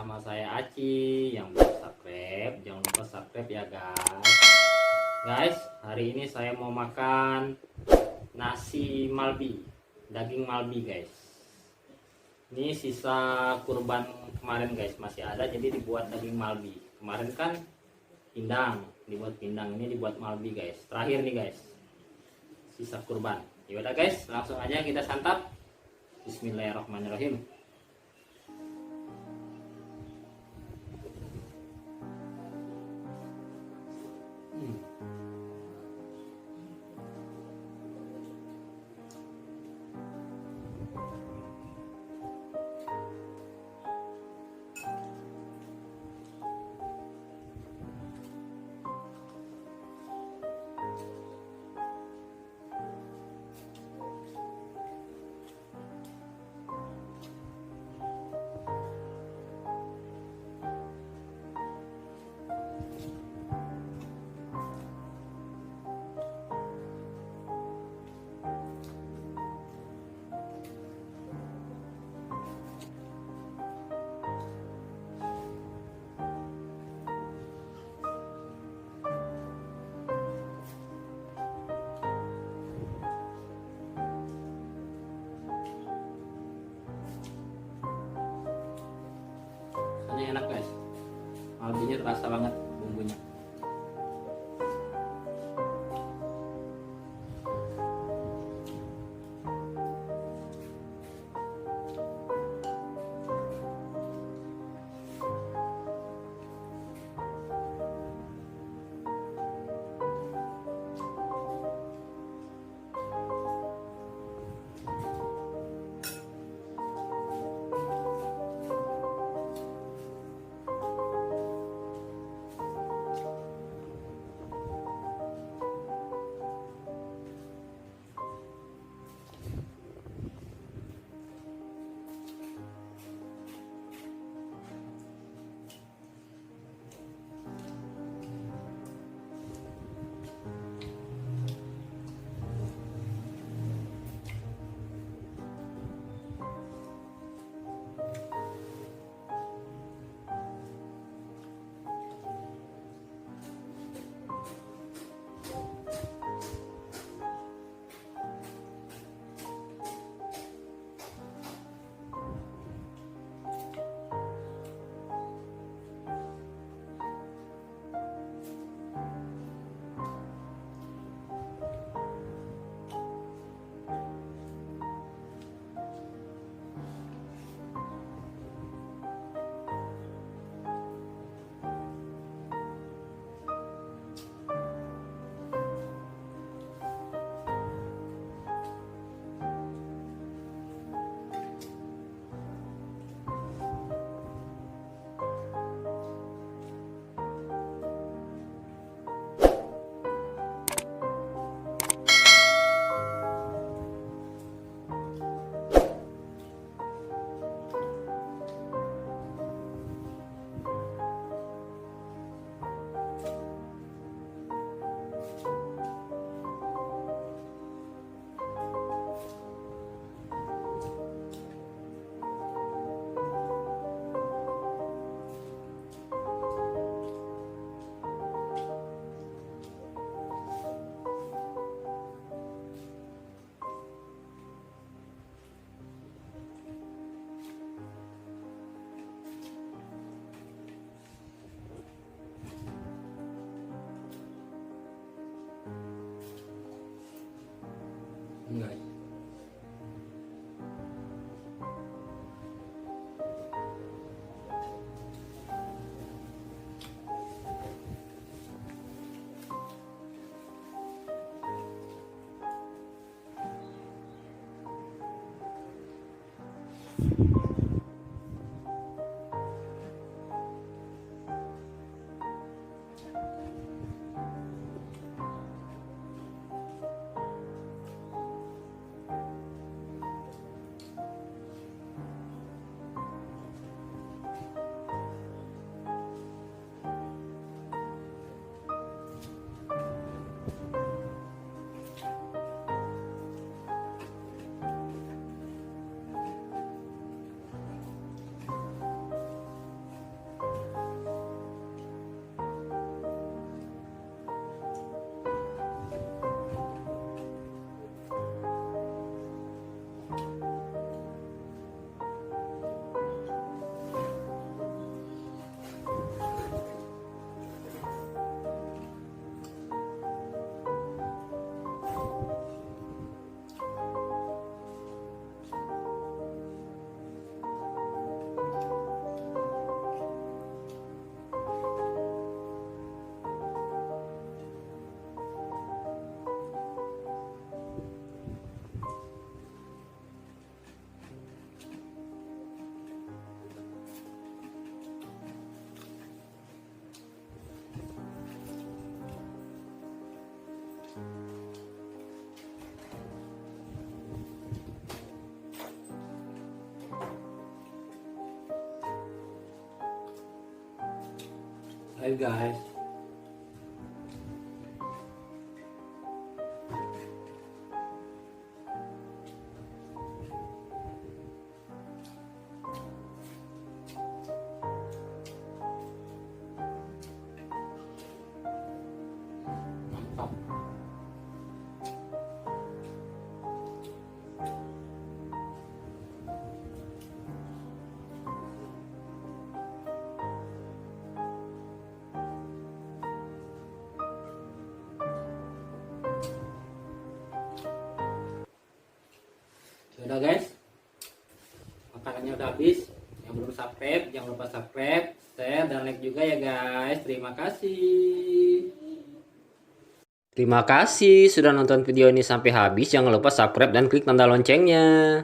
bersama saya Aci. Yang belum subscribe, jangan lupa subscribe ya guys. Guys, hari ini saya mau makan nasi malbi, daging malbi guys. Ini sisa kurban kemarin guys, masih ada jadi dibuat daging malbi. Kemarin kan pindang, dibuat pindang, ini dibuat malbi guys. Terakhir nih guys, sisa kurban. Yaudah guys, langsung aja kita santap. Bismillahirrahmanirrahim. Ini enak guys, malbinya terasa banget bumbunya. Enggak. Ayo guys. Mantap. Sudah guys, makanannya udah habis. Yang belum subscribe jangan lupa subscribe, share, dan like juga ya guys. Terima kasih. Terima kasih sudah nonton video ini sampai habis. Jangan lupa subscribe dan klik tanda loncengnya.